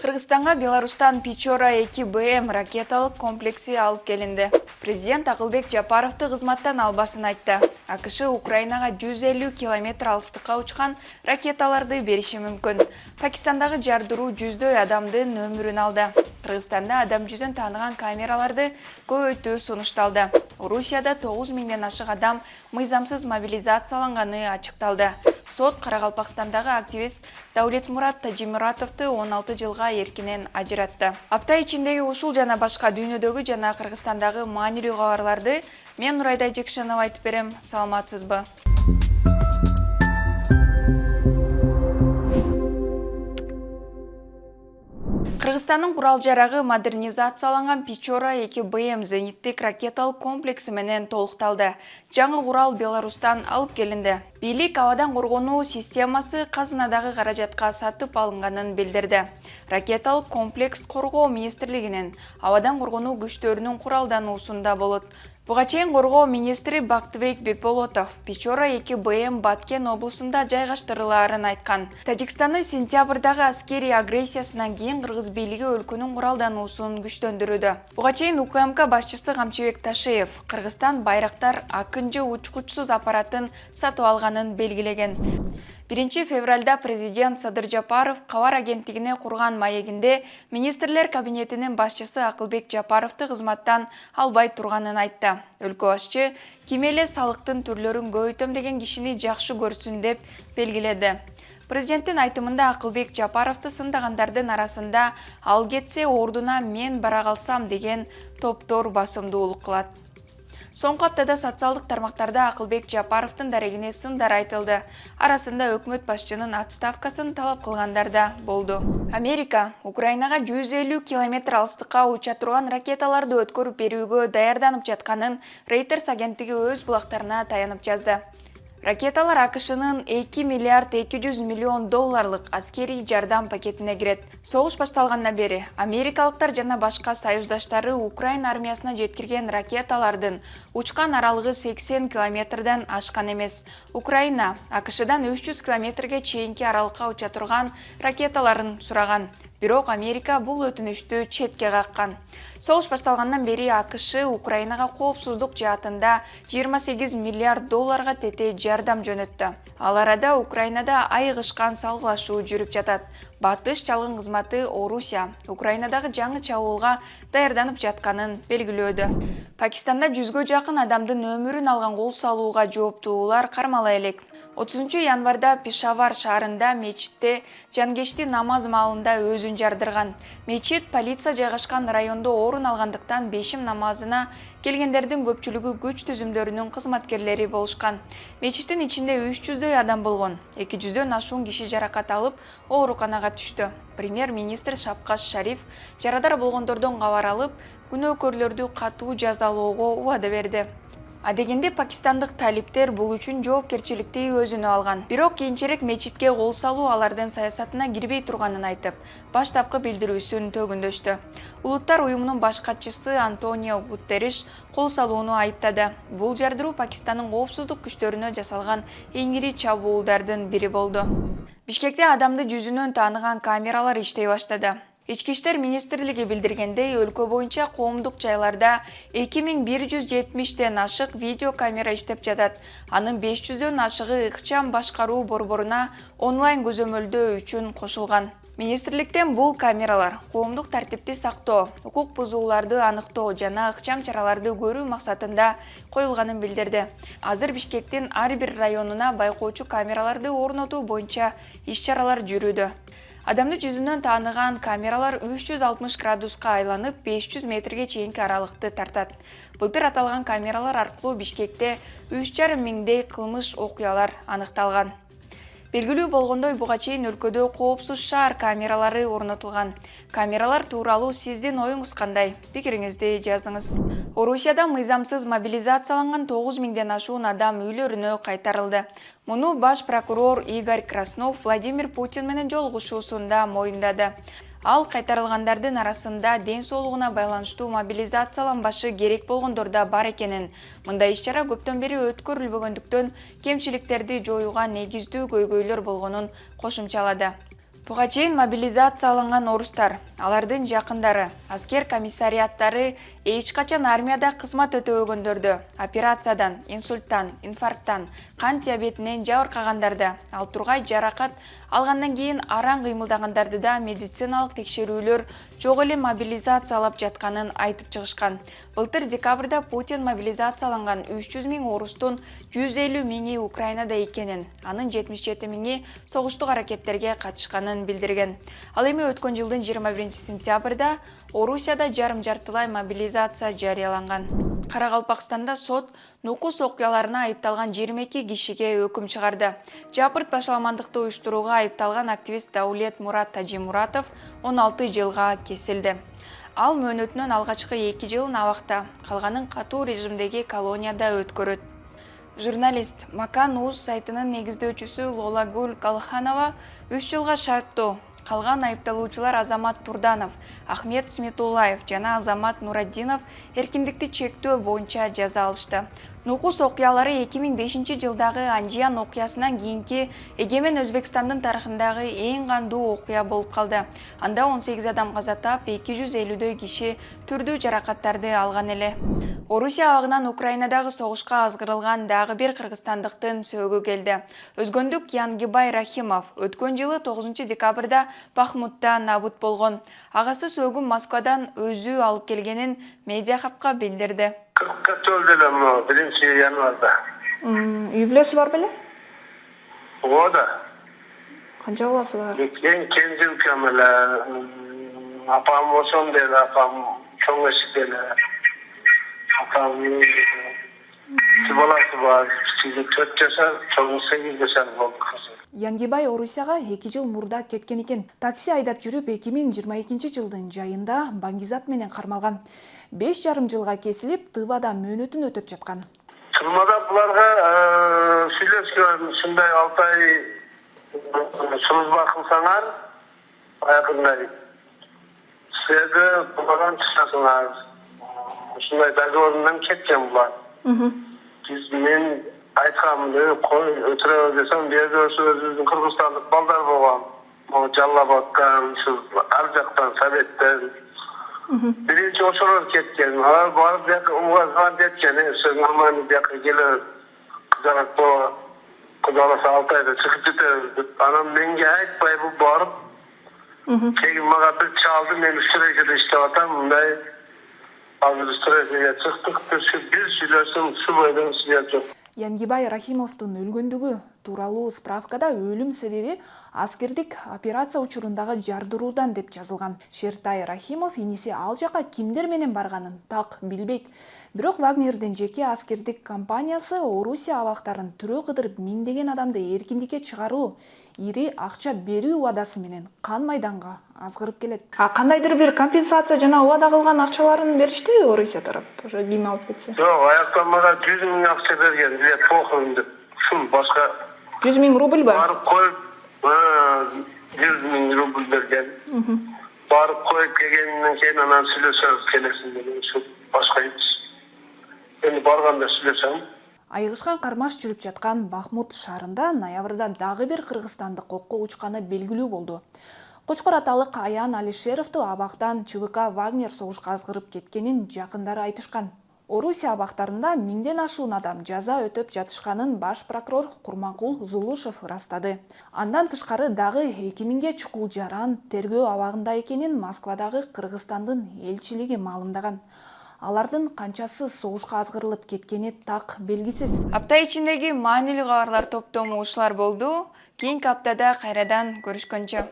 Кыргызстанга Беларустан Печора-2 БМ ракеталык комплекси алып келинди. Президент Акылбек Жапаровду кызматтан албасын айтты. АКШ Украинага 150 километр алыстыкка учкан ракеталарды бериши мүмкүн. Пакистандагы жардыруу жүздөй адамдын өмүрүн алды. Кыргызстанда адам жүзүн тааныган камераларды көбөйтүү сунушталды. Орусияда 9000ден ашык адам мыйзамсыз мобилизацияланганы ачыкталды. Сот Каракалпакстандагы активист Даулетмурат Тажимуратовду 16 жылга эркинен ажыратты. Апта ичиндеги ушул жана башка дүйнөдөгү жана Кыргызстандагы маанилүү кабарларды мен Нурайда Жекшенова айтып берем. Саламатсызбы? Кыргызстандын курал жарагы модернизацияланган Печора-2 БМ зениттик ракеталык комплекси менен толукталды. Жаңы курал Беларустан алып келинди. Бийлик абадан коргонуу системасы казынадагы каражатка сатып алынганын билдирди. Ракеталык комплекс коргоо министрлигинин абадан коргонуу күчтөрүнүн куралдануусунда болот. Буга чейин коргоо министри Бактыбек Бекболотов Печора-2 БМ Баткен облусунда жайгаштырылаарын айткан. Тажикстандын сентябрдагы аскерий агрессиясынан кийин кыргыз бийлиги өлкөнүн куралдануусун күчтөндүрүүдө. Буга чейин УКМК башчысы Камчыбек Ташиев Кыргызстан Байрактар акынчы учкучсуз аппаратын сатып алганын белгилеген. 1 февралда президент Садыр Жапаров кабар агенттигине курган маегинде министрлер кабинетинин башчысы Акылбек Жапаровду кызматтан албай турганын айтты. Өлкө башчы ким эле салыктын түрлөрүн көбөйтөм деген кишини жакшы көрсүн деп белгиледи. Президенттин айтымында Акылбек Жапаровду сындагандардын арасында ал кетсе ордуна мен бара калсам деген топтор басымдуулук кылат. Соңку аптада социалдык тармактарда Акылбек Жапаровдун дарегине сындар айтылды. Арасында өкмөт башчынын отставкасын талап кылгандар да болду. Америка Украинага 150 километр алыстыкка уча турган ракеталарды өткөрүп берүүгө даярданып жатканын Reuters агенттиги өз булактарына таянып жазды. Ракеталар АКШнын 2 миллиард 200 миллион долларлык аскерий жардам пакетине кирет. Согуш башталгандан бери америкалыктар жана башка союздаштары Украина армиясына жеткирген ракеталардын учкан аралыгы 80 километрден ашкан эмес. Украина АКШдан 300 километрге чейинки аралыкка уча турган ракеталарын сураган. Бирок Америка бул өтүнүштү четке каккан. Согуш башталгандан бери АКШ Украинага коопсуздук жаатында 28 миллиард долларга тете жардам жөнөттү. Ал арада Украинада айыгышкан салгылашуу жүрүп жатат. Батыш чалгын кызматы Орусия Украинадагы жаңы чабуулга даярданып жатканын белгилөөдө. Пакистанда 100гө жакын адамдын өмүрүн алган кол салууга жооптуулар кармала элек. 30 январда Пешавар шаарында мечитте жанкечти намаз маалында өзүн жардырган. Мечит полиция жайгашкан райондо орун алгандыктан бешим намазына келгендердин көпчүлүгү күч түзүмдөрүнүн кызматкерлери болушкан. Мечиттин ичинде 300дөй адам болгон. 200дөн ашуун киши жаракат алып, ооруканага түштү. Премьер-министр Шапкаш Шариф жарадар болгондордон кабар алып, күнөөкөрлөрдү катуу жазалоого убада берди. Адегенде пакистандык талиптер бул үчүн жоопкерчиликти өзүнө алган. Бирок кийинчерээк мечитке кол салуу алардын саясатына кирбей турганын айтып, баштапкы билдирүүсүн төгүндөштү. Улуттар уюмунун баш катчысы Антонио Гутерриш кол салууну айыптады. Бул жардыруу Пакистандын коопсуздук күчтөрүнө жасалган эң ири чабуулдардын бири болду. Бишкекте адамды жүзүнөн тааныган камералар иштей баштады. Ички иштер министрлиги билдиргендей, өлкө боюнча коомдук жайларда 2170ден ашык видео камера иштеп жатат. Анын 500дөн ашыгы ыкчам башкаруу борборуна онлайн көзөмөлдөө үчүн кошулган. Министрликтен бул камералар коомдук тартипти сактоо, укук бузууларды аныктоо жана ыкчам чараларды көрүү максатында коюлганын билдирди. Азыр Бишкектин ар бир районуна байкоочу камераларды орнотуу боюнча иш-чаралар жүрүүдө. Адамды жүзүнөн тааныган камералар 360 градуска айланып 500 метрге чейинки аралыкты тартат. Былтыр аталган камералар аркылуу Бишкекте 3,5 миңдей кылмыш окуялар аныкталган. Белгилүү болгондой, буга чейин өлкөдө коопсуз шаар камералары орнотулган. Камералар тууралуу сиздин оюңуз кандай? Пикириңизди жазыңыз. Орусияда мыйзамсыз мобилизацияланган 9000ден ашуун адам үйлөрүнө кайтарылды. Муну баш прокурор Игорь Краснов Владимир Путин менен жолугушуусунда моюндады. Ал кайтарылгандардын арасында ден соолугуна байланыштуу мобилизацияланбашы керек болгондор да бар экенин, мындай иш-чара көптөн бери өткөрүлбөгөндүктөн кемчиликтерди жоюуга негиздүү көйгөйлөр болгонун кошумчалады. Буга чейин мобилизацияланган орустар, алардын жакындары, аскер комиссариаттары эч качан армияда кызмат өтөбөгөндөрдү, операциядан, инсульттан, инфаркттан, кан диабетинен жабыркагандарды, ал тургай жаракат алгандан кийин араң кыймылдагандарды да медициналык текшерүүлөр жок эле мобилизациялап жатканын айтып чыгышкан. Былтыр декабрда Путин мобилизацияланган 300 000 орустун 150 000 Украинада экенин, анын 77 000 согуштук аракеттерге катышканын билдирген. Ал эми өткөн жылдын 21 сентябрда Орусияда жарым-жартылай мобилизация жарыяланган. Каракалпакстанда сот нукус окуяларына айыпталган 22 кишиге өкүм чыгарды. Жапырт башаламандыкты уюштурууга айыпталган активист Даулет Мурат Тажимуратов 16 жылга кесилди. Ал мөөнөтүнөн алгачкы 2 жылын абакта, калганын катуу режимдеги колонияда өткөрөт. Журналист Макан Уз сайтынын негиздөөчүсү Лолагул Калханова 3 жылга шарттуу, калган айыпталуучулар Азамат Турданов, Ахмет Сметуллаев жана Азамат Нураддинов эркиндикти чектөө боюнча жаза алышты. Нукус окуялары 2005 жылдагы Анжиян окуясынан кийинки эгемен Өзбекстандын тарыхындагы эң кандуу окуя болуп калды. Анда 18 адам каза таап, 250дөй киши түрдүү жаракаттарды алган эле. Орусия абагынан Украинадагы согушка азгырылган дагы бир кыргызстандыктын сөөгү келди. Өзгөндүк Янгибай Рахимов өткөн жылы 9 декабрда Бахмутта набут болгон. Агасы сөөгүн Москвадан өзү алып келгенин Медиа Хабка билдирди. 1 январда. Үй бүлөсү бар беле? Ода. Канча баласы бар? Кенже укам эле. Апам ошон деле, апам чоң эшик деле. Апам баласы бар. 4 жашар, чоң 8 жашар болду. Янгибай Орусияга 2 жыл мурда кеткен экен. Такси айдап жүрүп 2022 жылдын жайында баңгизат менен кармалган. 5,5 жылга кесилип, Тывада мөөнөтүн өтөп жаткан. Тырмада буларга сүйлөшкөн, ушундай 6 ай служба кылсаңар, аягындай. Силерге булардан чыгасыңар. Ушундай договорунан кеткен булар. Мен айтканымды кой өтүрө десем, берде өзүбүздүн кыргызстандык балдар болгон. Жаллабадтан, ар жактан, Советтен. Birinci oşalar ketken, barıp uğazgan detken, sözün yakı gelir, kızarak bu, kızalasa 6 ayda çıkıp gider. Anam menge aytpay bu barıp, keyin maga bir çaldı, men üstürekede işte atam, bunday, azır üstürekede çıktık, bir süylösün, su boydan süylöp yok. Янгибай Рахимовдун өлгөндүгү тууралуу справкада өлүм себеби аскердик операция учурундагы жардыруудан деп жазылган. Шертай Рахимов иниси ал жака кимдер менен барганын так билбейт. Бирок Вагнердин жеке аскердик компаниясы Орусия абактарын түрө кыдырып миңдеген адамды эркиндикке чыгаруу, ири акча берүү убадасы менен кан майданга азгырып келет. Кандайдыр бир компенсация жана убада кылган акчаларын бериштеби Орусия тарап? Ошо ким алып кетсе? Жок, аяктан мага 100 000 акча берген, билет похорон деп. Ушул башка 100 000 рубль ба? Барып коюп, 100 000 рубль берген. Барып коюп келгенден кийин анан сүйлөшөбүз келесиң деген, ушул башка эч. Эми барганда сүйлөшөм. Айгышкан кармаш жүрүп жаткан Бахмут шаарында ноябрда дагы бир кыргызстандык окко учканы белгилүү болду. Кочкор аталык Аян Алишеровду абактан ЧВК Вагнер согушка азгырып кеткенин жакындары айтышкан. Орусия абактарында 1000ден ашуун адам жаза өтөп жатышканын баш прокурор Курманкул Зулушев ырастады. Андан тышкары дагы 2000ге чукул жаран тергөө абагында экенин Москвадагы Кыргызстандын элчилиги маалымдаган. Алардын канчасы согушка азгырылып кеткени так белгисиз. Апта ичиндеги маанилүү кабарлар топтому ушулар болду. Кийинки аптада кайрадан көрүшкөнчө.